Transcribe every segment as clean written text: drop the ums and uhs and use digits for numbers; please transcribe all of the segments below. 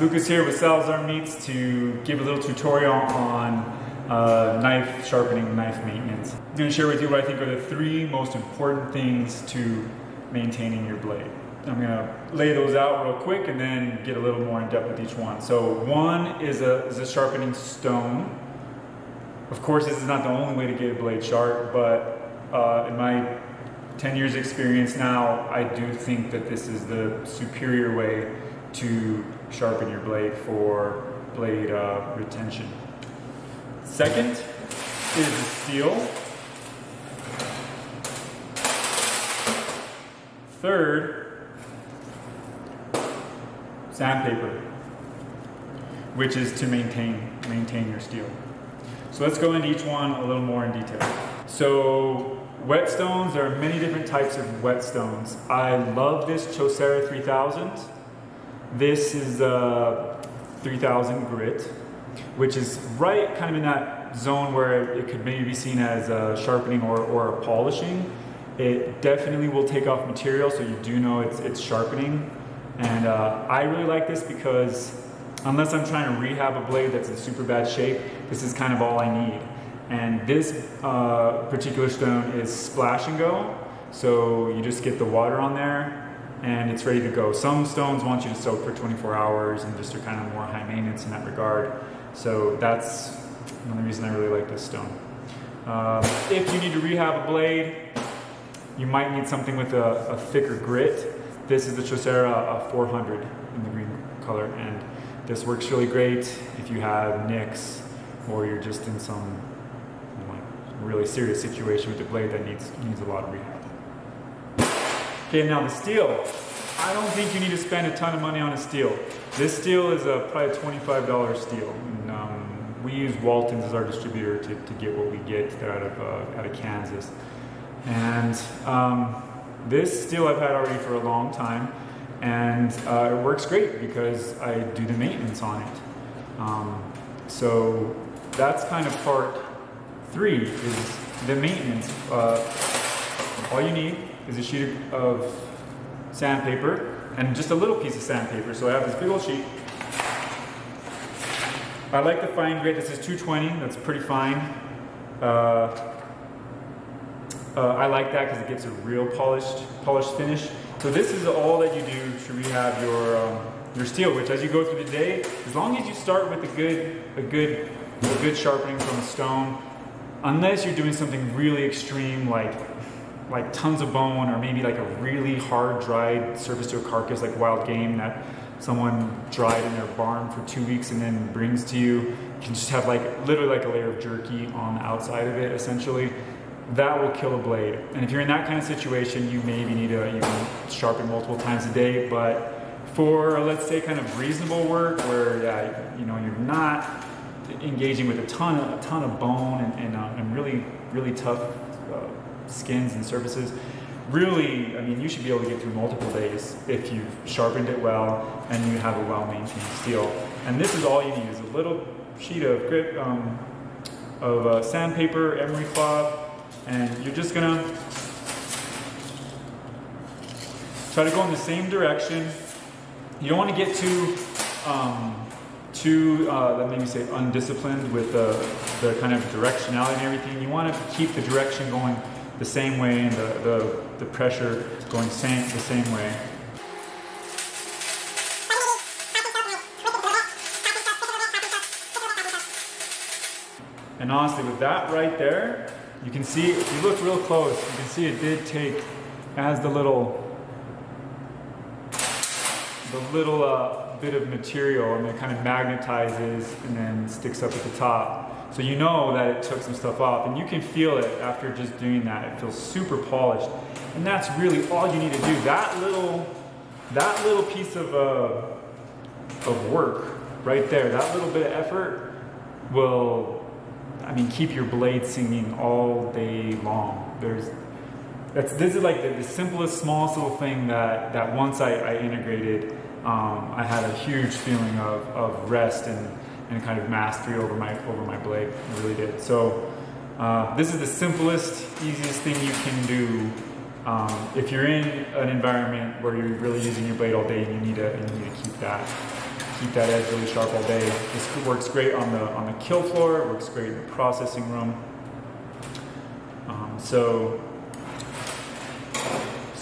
Lucas here with Salazar Meats to give a little tutorial on knife sharpening, knife maintenance. I'm going to share with you what I think are the 3 most important things to maintaining your blade. I'm going to lay those out real quick and then get a little more in depth with each one. So one is a sharpening stone. Of course, this is not the only way to get a blade sharp, but in my 10 years experience now, I do think that this is the superior way to sharpen your blade for blade retention. Second is the steel. Third, sandpaper, which is to maintain your steel. So let's go into each one a little more in detail. So whetstones, there are many different types of whetstones. I love this Sharpening 3000. This is 3000 grit, which is right kind of in that zone where it could maybe be seen as sharpening or a polishing. It definitely will take off material, so you do know it's sharpening. And I really like this because unless I'm trying to rehab a blade that's in super bad shape, this is kind of all I need. And this particular stone is splash and go, so you just get the water on there and it's ready to go. Some stones want you to soak for 24 hours and just are kind of more high maintenance in that regard. So that's another reason I really like this stone. If you need to rehab a blade, you might need something with a thicker grit. This is the Sharpening 400 in the green color, and this works really great if you have nicks or you're just in some really serious situation with the blade that needs a lot of rehab. Okay, now the steel. I don't think you need to spend a ton of money on a steel. This steel is probably a $25 steel. And, we use Walton's as our distributor to get what we get. They're out of Kansas. And this steel I've had already for a long time, and it works great because I do the maintenance on it. So that's kind of part 3 is the maintenance. All you need is a sheet of sandpaper and just a little piece of sandpaper. So I have this big old sheet. I like the fine grit. This is 220. That's pretty fine. I like that because it gets a real polished finish. So this is all that you do to rehab your steel, which as you go through the day, as long as you start with a good sharpening from a stone, unless you're doing something really extreme like tons of bone, or maybe like a really hard dried surface to a carcass like wild game that someone dried in their barn for 2 weeks and then brings to you. You can just have literally like a layer of jerky on the outside of it essentially. That will kill a blade. And if you're in that kind of situation, you maybe need to sharpen multiple times a day. But for, let's say, kind of reasonable work where you're not engaging with a ton of bone and really tough skins and surfaces, really, I mean, you should be able to get through multiple days if you've sharpened it well and you have a well-maintained steel. And this is all you need, is a little sheet of grit of sandpaper, emery cloth, and you're just gonna try to go in the same direction. You don't want to get too let me say undisciplined with the kind of directionality and everything. You want to keep the direction going the same way and the pressure going the same way. And honestly, with that right there, you can see, if you look real close, you can see it did take, as the little bit of material, and it kind of magnetizes and then sticks up at the top. So you know that it took some stuff off, and you can feel it after just doing that. It feels super polished, and that's really all you need to do. That little piece of work right there, that little bit of effort will, keep your blade singing all day long. This is like the simplest, smallest little thing that once I integrated, I had a huge feeling of rest and kind of mastery over my blade. I really did. So this is the simplest, easiest thing you can do if you're in an environment where you're really using your blade all day and you need to keep that keep that edge really sharp all day. This works great on the kill floor. It works great in the processing room. So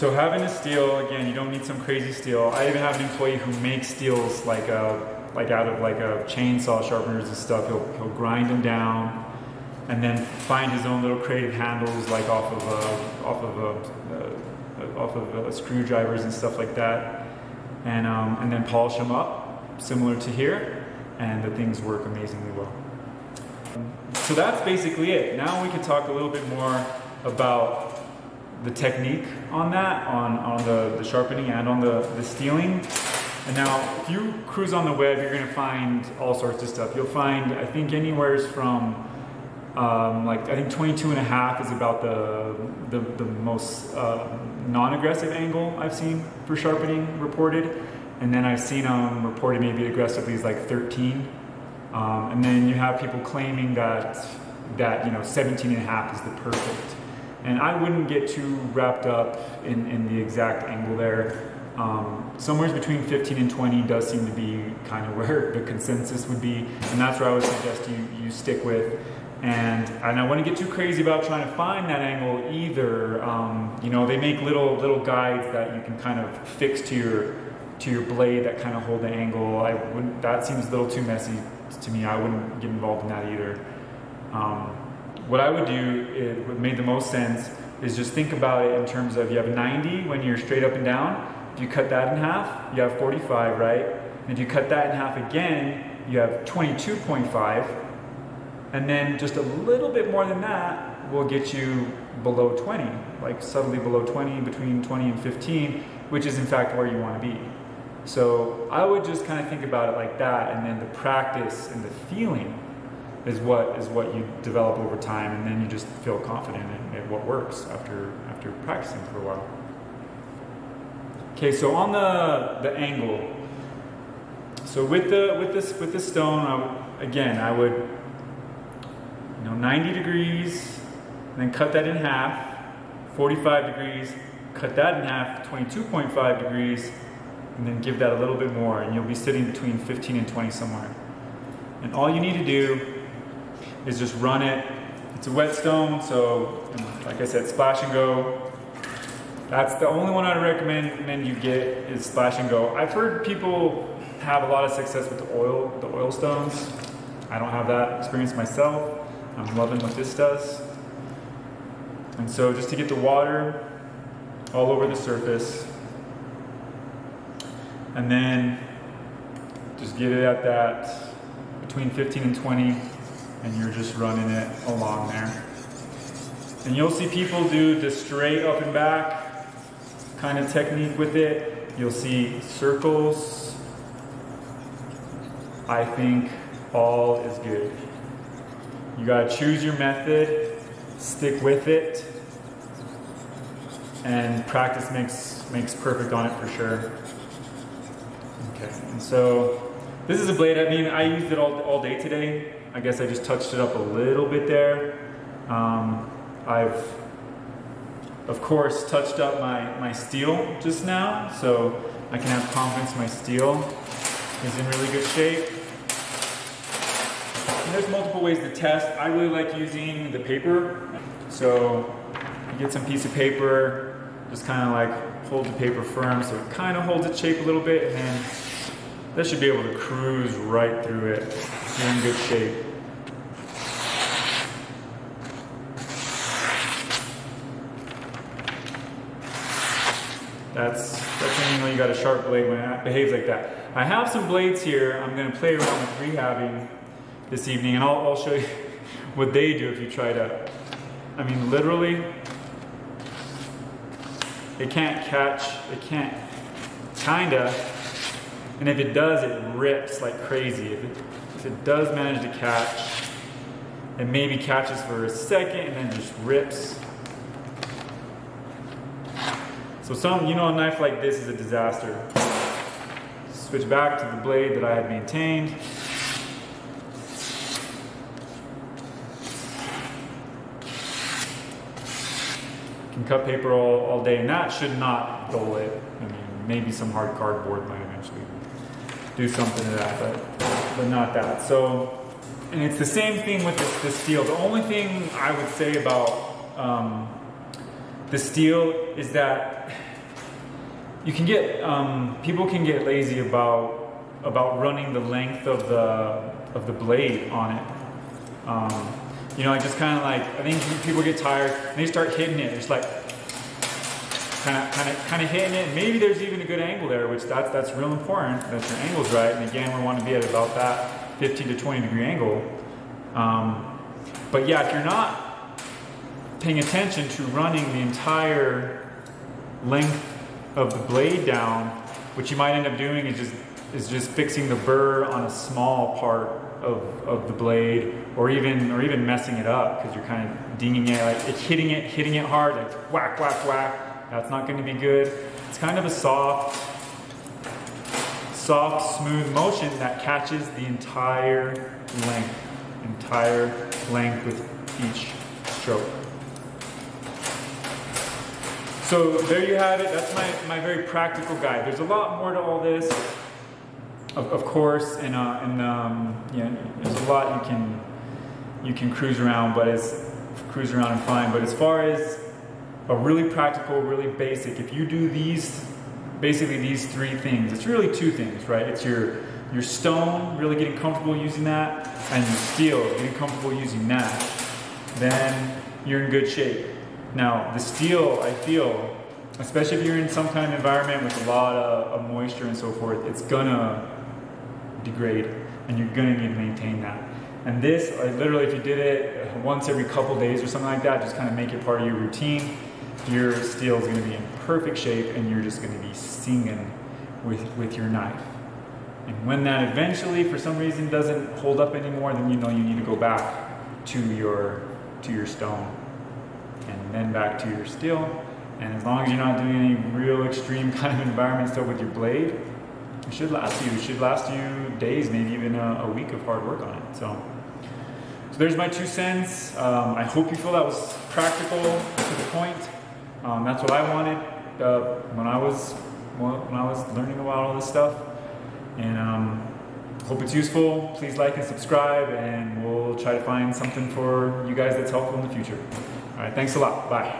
having a steel, again, you don't need some crazy steel. I even have an employee who makes steels like out of like a chainsaw sharpeners and stuff. He'll grind them down and then find his own little creative handles like off of screwdrivers and stuff like that, and then polish them up similar to here, and the things work amazingly well. So that's basically it. Now we can talk a little bit more about the technique on that, on the sharpening and on the steeling. And now if you cruise on the web, you're going to find all sorts of stuff. You'll find, I think, anywhere from I think 22.5 is about the most non-aggressive angle I've seen for sharpening reported, and then I've seen reported maybe aggressively is like 13, and then you have people claiming that 17.5 is the perfect. And I wouldn't get too wrapped up in the exact angle there. Somewhere between 15 and 20 does seem to be kind of where the consensus would be, and that's where I would suggest you stick with. And I wouldn't get too crazy about trying to find that angle either. They make little guides that you can kind of fix to your blade that kind of hold the angle. That seems a little too messy to me. I wouldn't get involved in that either. What I would do, what made the most sense, is just think about it in terms of, you have 90 when you're straight up and down. If you cut that in half, you have 45, right? And if you cut that in half again, you have 22.5. And then just a little bit more than that will get you below 20, like subtly below 20, between 20 and 15, which is in fact where you want to be. So I would just kind of think about it like that, and then the practice and the feeling is what you develop over time, and then you just feel confident in what works after practicing for a while. Okay, so on the angle, so with the stone, I would 90 degrees, and then cut that in half, 45 degrees, cut that in half, 22.5 degrees, and then give that a little bit more, and you'll be sitting between 15 and 20 somewhere. And all you need to do is just run it. It's a whetstone, so like I said, splash and go. That's the only one I'd recommend you get, is splash and go. I've heard people have a lot of success with the oil stones. I don't have that experience myself. I'm loving what this does. And so just to get the water all over the surface, and then just get it at that between 15 and 20, and you're just running it along there. And you'll see people do the straight up and back kind of technique with it. You'll see circles. I think all is good. You gotta choose your method, stick with it, and practice makes perfect on it for sure. Okay, and so this is a blade. I mean, I used it all day today. I guess I just touched it up a little bit there. I've, of course, touched up my steel just now, so I can have confidence my steel is in really good shape. And there's multiple ways to test. I really like using the paper. So you get some piece of paper, just kind of like hold the paper firm so it kind of holds its shape a little bit, and then that should be able to cruise right through it. You're in good shape. That's when you know you got a sharp blade, when it behaves like that. I have some blades here I'm going to play around with rehabbing this evening, and I'll show you what they do if you try to. I mean, literally, it can't catch, it can't, kinda, and if it does, it rips like crazy. If it does manage to catch, it maybe catches for a second and then just rips. So a knife like this is a disaster. Switch back to the blade that I had maintained. Can cut paper all day, and that should not dull it. I mean, maybe some hard cardboard might eventually. do something to that, but not that. So, and it's the same thing with the steel. The only thing I would say about the steel is that you can get people can get lazy about running the length of the blade on it. You know, just kind of like, I think people get tired and they start hitting it, just like kind of hitting it. And maybe there's even a good angle there, which that's real important, that your angle's right. And again, we want to be at about that 15 to 20 degree angle. But yeah, if you're not paying attention to running the entire length of the blade down, what you might end up doing is just fixing the burr on a small part of the blade, or even messing it up because you're kind of dinging it, like hitting it hard, like whack, whack, whack. That's not going to be good. It's kind of a soft, smooth motion that catches the entire length with each stroke. So there you have it. That's my very practical guide. There's a lot more to all this, of course, and yeah, there's a lot you can cruise around, and find. But as far as a really practical, really basic, if you do basically these three things, it's really two things, right? It's your stone, really getting comfortable using that, and your steel, getting comfortable using that, then you're in good shape. Now, the steel, I feel, especially if you're in some kind of environment with a lot of moisture and so forth, it's gonna degrade, and you're gonna need to maintain that. And this, literally, if you did it once every couple days or something like that, just kind of make it part of your routine, your steel is gonna be in perfect shape, and you're just gonna be singing with your knife. And when that eventually, for some reason, doesn't hold up anymore, then you know you need to go back to your stone, and then back to your steel. And as long as you're not doing any real extreme kind of environment stuff with your blade, it should last you. It should last you days, maybe even a week of hard work on it. So there's my 2 cents. I hope you feel that was practical, to the point. That's what I wanted when I was learning about all this stuff. And hope it's useful. Please like and subscribe, and we'll try to find something for you guys that's helpful in the future. All right, thanks a lot. Bye.